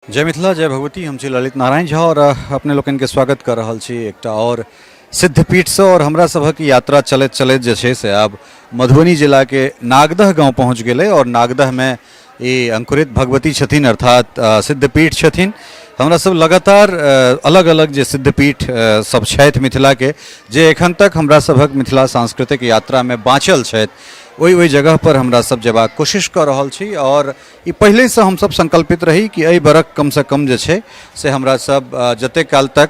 जय मिथिला जय भगवती। हम छी ललित नारायण झा और अपने लोकन के स्वागत कर रहल छी एकटा और सिद्धपीठ से। और हमरा सभक यात्रा चलैत चलैत जे छै से आब मधुबनी जिला के नागदह गांव पहुंच गेलै। और नागदह में ये अंकुरित भगवती छथिन अर्थात सिद्धपीठ छथिन। हमरा सब लगातार अलग अलग जे सिद्धपीठ सब छथि मिथिला के, जे एखन तक हमरा सभक मिथिला सांस्कृतिक यात्रा में बाँचल छथि, ओहि जगह पर हमरा सब जेबाक कोशिश कर रहल छी। और ई पहले से हम सब संकल्पित रही कि एहि बरख कम से कम जे छै से हमरा सब जते काल तक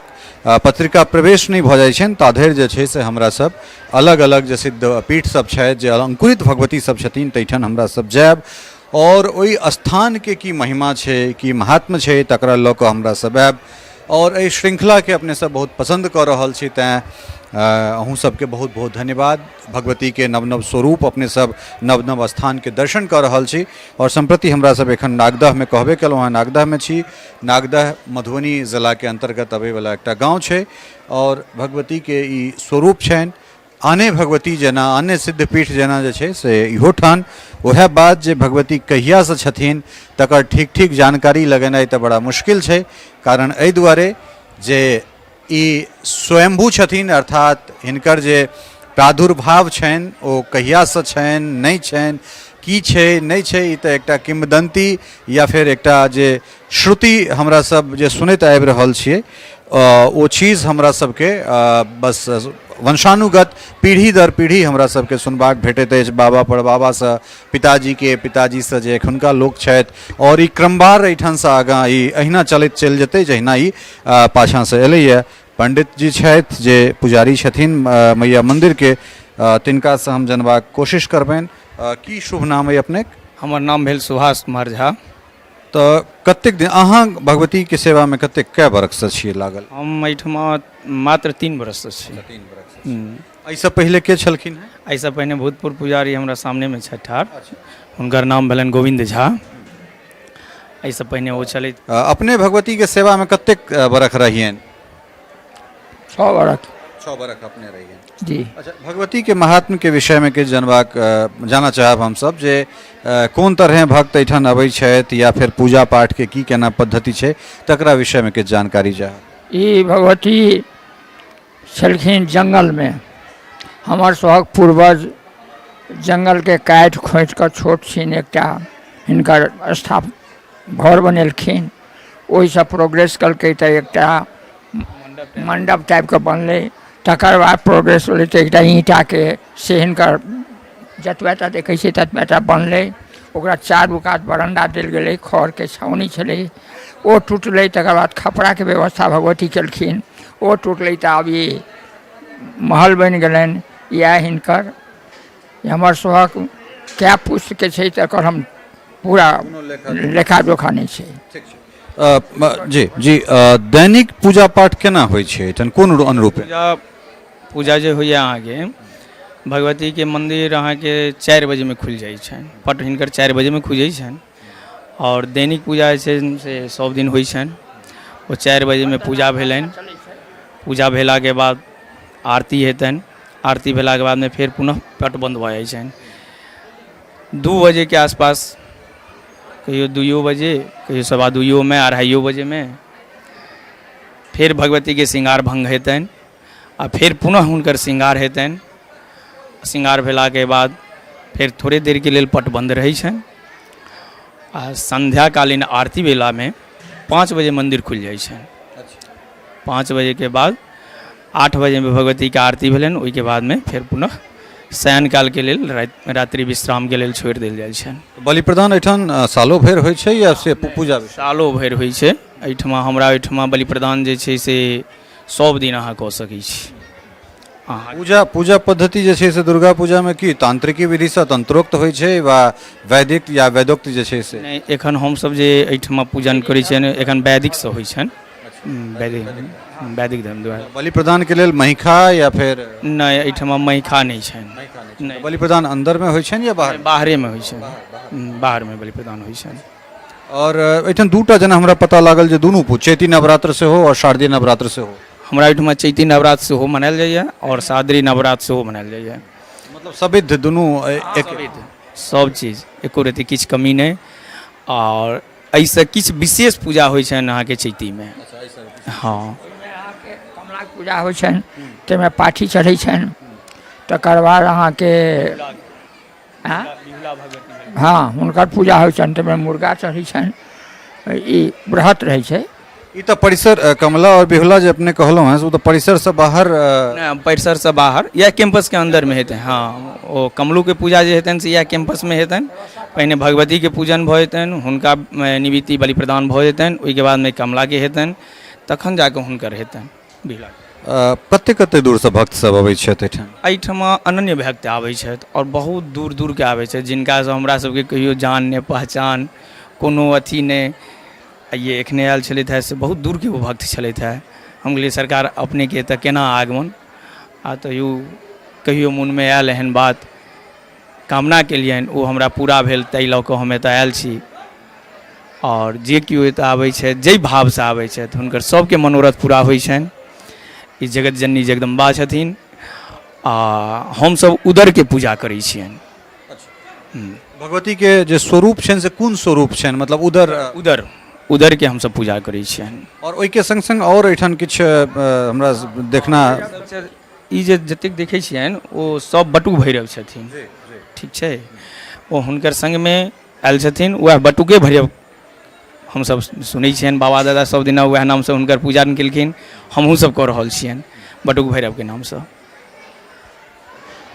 पत्रिका प्रवेश नहीं भ जाइ छनि ता धरि जे छै से हमरा सब अलग अलग जे सिद्ध पीठ सब छथि, जे अंकुरित भगवती सब छथिन, तैठन हमरा सब जायब। और ओहि स्थान के की महिमा छै, की महात्म छै, तकरा लऽ कऽ हमरा सब आयब। और एहि श्रृंखला के अपने सब बहुत पसंद कर रहल छी, तेँ अहूँ सबके बहुत बहुत धन्यवाद। भगवती के नव नव स्वरूप अपने सब नव नव स्थान के दर्शन कर रहल छी। और संप्रति हमरा सब एखन नागदह में कहबे केलहुँ हँ, नागदह में छी। नागदह मधुबनी जिला के अंतर्गत अबै वाला एकटा गाँव छै। और भगवती के ई स्वरूप छनि आने भगवती जेना, आने सिद्धपीठ जेना जे छै से इहो ठान वह बात जे भगवती कहिया से छथिन तकर ठीक ठीक जानकारी लगेनाइ तऽ बड़ा मुश्किल छै। कारण एहि दुआरे जे ई स्वयंभू छथिन, अर्थात हिनकर जे प्रादुर्भाव छनि ओ कहियासँ छनि, नहीं छनि, की छै नहीं छै, ई तऽ एकटा किंवदंती या फिर एकटा जे श्रुति हमरा सब जे सुनैत आबि रहल छियै, ओ चीज़ हमरा सबके बस वंशानुगत पीढ़ी दर पीढ़ी हमरा सबके सुनबाक भेटैत अछि बाबा परबाबासँ, पिताजीसँ जे एखुनका लोक छथि। और ई क्रमवार एहिठामसँ आगाँ ई अहिना चलैत चलि जेतै जहिना ई पाछाँसँ एलैए। पंडित जी छथि जे पुजारी छथिन मैया मंदिर के, तिनकासँ हम जनबाक कोशिश करबनि। की शुभ नाम अइ अपनेक? हमर नाम भेल सुभाष कुमार झा। तो कतेक दिन अहाँ भगवती के सेवा में कै बरखसँ छियै लागल? हम एहिठमा मात्र 3 बरससँ छी। 3 बरख। एहिसँ पहिले के छलखिन हैं? एहिसँ पहिने भूतपूर्व पुजारी हमरा सामनेमे छथि ठाढ़, हुनकर नाम भेलनि गोविंद झा। एहिसँ पहिने ओ छलथि। अपने भगवती के सेवा में कतेक बरख रहियनि? 6 बरख। 6 बरख अपने रहियनि जी। अच्छा, भगवती के महात्म के विषय में किछु जानबाक जाना चाहब हम सब, जे कोन तरह भक्त एहिठाम अबै छथि या फिर पूजा पाठ के की केना पद्धति छै, तकरा विषय में किछु जानकारी चाहब। ई भगवती छलखिन जंगल में। हमर सभक पूर्वज जंगल के काटि खोटि कऽ छोट छीन एकटा हिनकर घर बनेलखिन। ओहिसँ प्रोग्रेस कलकै तऽ एकटा मंडप टाइप के बनलै। तकर बाद प्रोग्रेस होलै तऽ एकटा ईंटा के से हिनकर जतबेटा देखै छियै ततबेटा बनलै। ओकरा चारू कात बरंडा देल गेलै, खढ़ के छावनी छलै, ओ टूटलै। तकर बाद खपड़ा के व्यवस्था भगवती केलखिन, ओ टूटलै तऽ आब ई महल बनि गेलनि। इएह हिनकर हमर सभक कए पुष्ट के छै तकर हम पूरा लेखा जोखा नहीं छै। जी जी, दैनिक पूजा पाठ केना होइ छै एहिठाम, कोन अनुरूप? पूजा जे होइए अहाँके भगवती के मंदिर अहाँके 4 बजे में खुलि जाइ छनि। पट हिनकर 4 बजे में खुजै छनि। और दैनिक पूजा जे छै से सब दिन होइ छनि। ओ 4 बजे में पूजा भेलनि। पूजा भेलाके बाद आरती हेतनि। आरती भेलाके बाद में फेर पुनः पट बंद भऽ जाइ छनि। 2 बजे के आसपास, कहियो 2 बजे, कहियो 2:15 में, 2:30 बजे में फिर भगवती के श्रृंगार भंग हेतनि। आ फिर पुनः हुनकर श्रृंगार हेतनि। श्रृंगार भेलाके बाद फिर थोड़े देर के लेल पट बंद रहै छनि। आ संध्याकालीन आरती बेला में 5 बजे मंदिर खुलि जाइ छनि। 5 बजे के बाद 8 बजे में भगवती के आरती भेलनि। ओहिके बाद में फिर पुनः शयन काल के लेल, रात्रि विश्राम के लेल छोड़ि देल जाइ छनि। बलि प्रदान एहिठाम सालो भरि होइ छै या से पूजा? सालो भरि होइ छै एहिठमा। हमरा एहिठमा बलि प्रदान जे छै से सब दिन अहाँ कऽ सकै छी। पूजा पद्धति जे छै से दुर्गा पूजा में की तांत्रिकी विधि से तंत्रोक्त होइ छै वा वैदिक या वेदोक्त जे छै से? नहीं, एखन हमसब जे एहिठमा पूजन करै छियनि एखन वैदिक से होइ छनि। वैदिक धर्म द्वारा। बलि प्रदान के लेल महिखा या फिर? नहीं, एहिठमा महिखा नहीं छनि। नहीं, बलि प्रदान अंदर में होइ छनि या बाहर? बाहरे में होइ छनि। बाहर में बलि प्रदान होइ छनि। और एहिठाम 2टा जेना हमरा पता लागल जे दुनू चैती नवरात्र से हो और शारदीय नवरात्र से हो। हमरा एहिठमा चैती नवरात्र सेहो मनायल जाइए और शारदीय नवरात्र सेहो मनायल जाइए। मतलब सविध दुनू एक सब चीज़ एको रति किछु कमी नहीं। और ऐसा किछु विशेष पूजा होइ छनि अहाँके चैतीमे। हाँ कमला पूजा होइ छनि ताहिमे पाठी चढ़ै छनि, तकर बाद अहाँके हाँ हुनकर पूजा होइ छनि ताहिमे मुर्गा चढ़ै छनि, ई बृहत रहै छै। ई तो परिसर कमला और बिहुला जे अपने कहलो हैं वो तो परिसर से बाहर परिसर से बाहर या कैंपस के अंदर में हेतै। हाँ ओ कमलू के पूजा जे हेतनि से या कैंपस में हेतनि, पहिने भगवती के पूजन भऽ जेतनि, हुनका निमित्ति बलि प्रदान भऽ जेतनि, ओहिके बादमे कमला के हेतनि, तखन जाकऽ हुनकर हेतनि बिहुला। कते कते दूर से भक्त सब अबै छथि एठाम? एहिठमा अनन्य भक्त आबै छथि और बहुत दूर दूर के आबै छथि, जिनका से हमरा सबके कहियो जान ने पहचान कोनो अथी ने। ये एखने आयल छलथि है से बहुत दूर के वो भक्त छलथि है। हम कहलियै सरकार अपने के तऽ केना आगमन आ तऽ यू कहियो मोनमे आयल एहन बात कामना केलियनि, ओ हमरा पूरा भेल, ताहि लऽ कऽ हम एतऽ आयल छी। और जे केओ एतऽ आबै छथि जाहि भावसँ आबै छथि हुनकर सबके मनोरथ पूरा होइ छनि। ई जगत जननी जगदम्बा छथिन आ हमसब उदर के पूजा करै छियनि। भगवती के जे स्वरूप छनि से कोन स्वरूप छनि, मतलब उदर उदर के हमसब पूजा करै छियनि। और ओहिके संग संग और एठान किछु हमरा देखना ई जे जतेक देखै छियनि ओ सब बटुक भैरव छथिन, ठीक छै। ओ हुनकर संगमे आयल छथिन, वएह बटुके भैरव हमसब सुनै छियनि, बाबा दादा सब दिना वएह नामसँ हुनकर पूजा केलखिन, हमहूँ सब कऽ रहल छियनि बटुक भैरवके नामसँ।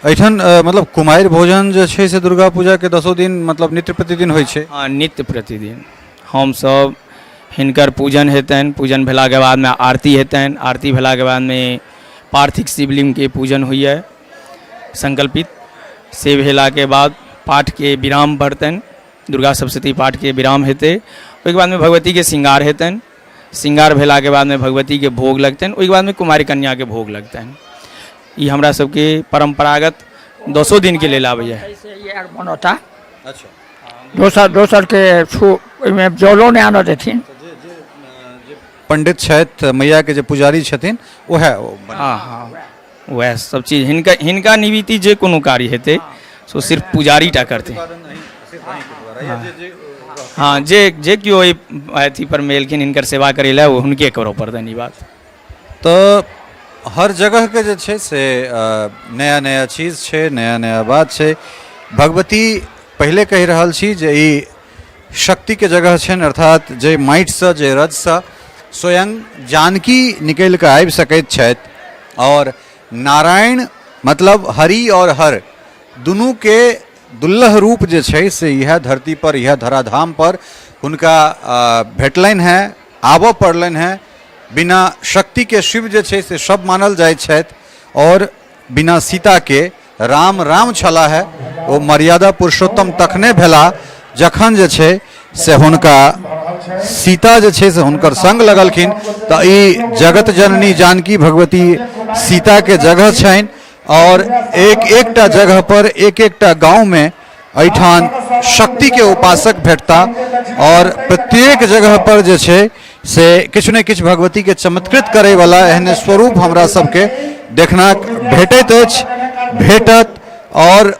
एठान मतलब कुमारि भोजन जे छै से दुर्गा पूजा के 10 दिन मतलब नित्य प्रतिदिन होइ छै? हाँ नित्य प्रतिदिन हमसब हिनकर पूजन हेतनि, पूजन भेलाके बादमे आरती हेतनि, आरती भेलाके बादमे पार्थिव शिवलिंग के पूजन होइए संकल्पित, से भेलाके बाद पाठ के विराम पड़तनि, दुर्गा सप्तशती पाठ के विराम हेतै, ओहिके बादमे भगवती के श्रृंगार हेतनि, श्रृंगार भेलाके बादमे भगवती के भोग लगतनि, ओहिके बादमे कुमारी कन्या के भोग लगतनि। ई हमरा सबके परम्परागत 10 दिन के लेल आबैए। अच्छा दोसर के ओहिमे जलो नहि आनऽ देथिन। पंडित छथि मैया के जे पुजारी छथिन वह हाँ वह सब चीज हिनका निमित्ति जे कोनो कार्य हेतै सो सिर्फ पुजारी टा करतै। हाँ जे केओ अथी पर मेलखिन हिनकर सेवा करै लए वो हुनके करऽ पड़तनि। ई बात तो हर जगह के जे छै से नया नया चीज छै, नया नया बात छै। भगवती पहले कहि रहल छी जे ई शक्ति के जगह छनि, अर्थात जे माटिसँ जे रजसँ स्वयं जानकी निकलि कऽ आबि सकैत छथि, और नारायण मतलब हरि और हर दुनू के दुल्लह रूप जे छै से यह धरती पर, यह धराधाम पर हुनका भेटलनि हैं, आबऽ पड़लनि हैं। बिना शक्ति के शिव जे छै से सब मानल जाइत छथि, और बिना सीता के राम राम छला है, वो मर्यादा पुरुषोत्तम तखने भेला जखन जे छै से हुनका सीता जे छै से हुनकर संग लगलखिन। तऽ ई जगत जननी जानकी भगवती सीता के जगह छनि, और एक एकटा जगह पर एक एकटा गांव में एठान शक्ति के उपासक भेटता, और प्रत्येक जगह पर जे छै से किछु ने किछु भगवती के चमत्कृत करे वाला एहन स्वरूप हमरा सबके देखना भेटैत अछि, भेटत। और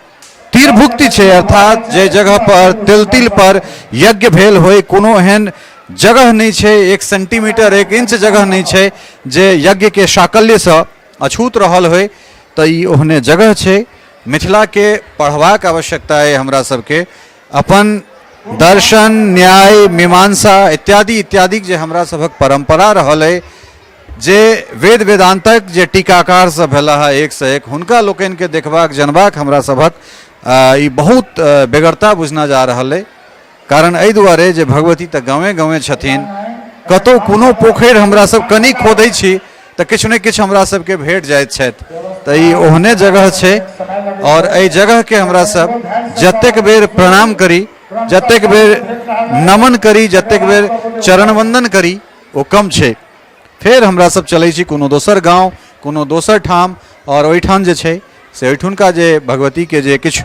तीरभुक्ति छै, अर्थात जे जगह पर तिल पर यज्ञ भेल होय, कोनो एहन जगह नहीं छै, 1 सेंटीमीटर 1 इंच जगह नहीं छै जे यज्ञ के साकल्य से अछूत रहल होय। तो ई ओहने जगह छै। मिथिला के पढ़बाक आवश्यकता है हमरा सबके, अपन दर्शन न्याय मीमांसा इत्यादि इत्यादि जे हमरा सबक परंपरा रहल है, जे वेद वेदांतक जे टीकाकार सब भेला है एक से एक, हुनका लोकनि के देखबाक जनबाक हमरा सबक ई बहुत बेगरता बुझना जा रहल है। कारण एहि दुआरे जे भगवती तऽ गाँवे गाँवे छथिन, कतौ कोनो पोखरि हमरा सब कनि खोदै छी तऽ किछु ने किछु हमरा सबके भेट जाइत छथि। तऽ ई ओहने जगह छै, और एहि जगह के हमरा सब जतेक बेर प्रणाम करी, जतेक बेर नमन करी, जतेक बेर चरण वंदन करी ओ कम छै। फिर हमरा सब चलै छी कोनो दोसर गाँव, कोनो दोसर ठाम, और ओहिठाम जे छै से ओहिठुनका जे भगवती के जे किछु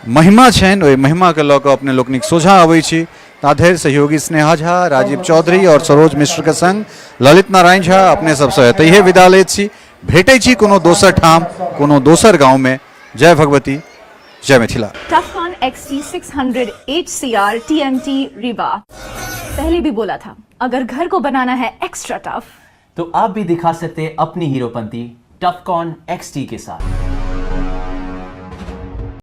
महिमा छनि ओहि महिमा के लऽ कऽ अपने लोकनिक सोझा अबै छी। ताधरि सहयोगी स्नेहा झा, राजीव चौधरी और सरोज मिश्र के संग ललित नारायण झा अपने सबसँ एतहिए विदा लैत छी। भेटै छी कोनो दोसर ठाम, कोनो दोसर गाँव में। जय भगवती, जय Mithila. टफकॉन XT 600 HCR TMT Riva. पहले भी बोला था, अगर घर को बनाना है एक्स्ट्रा टफ तो आप भी दिखा सकते हैं अपनी हीरोपंती टफकॉन XT के साथ।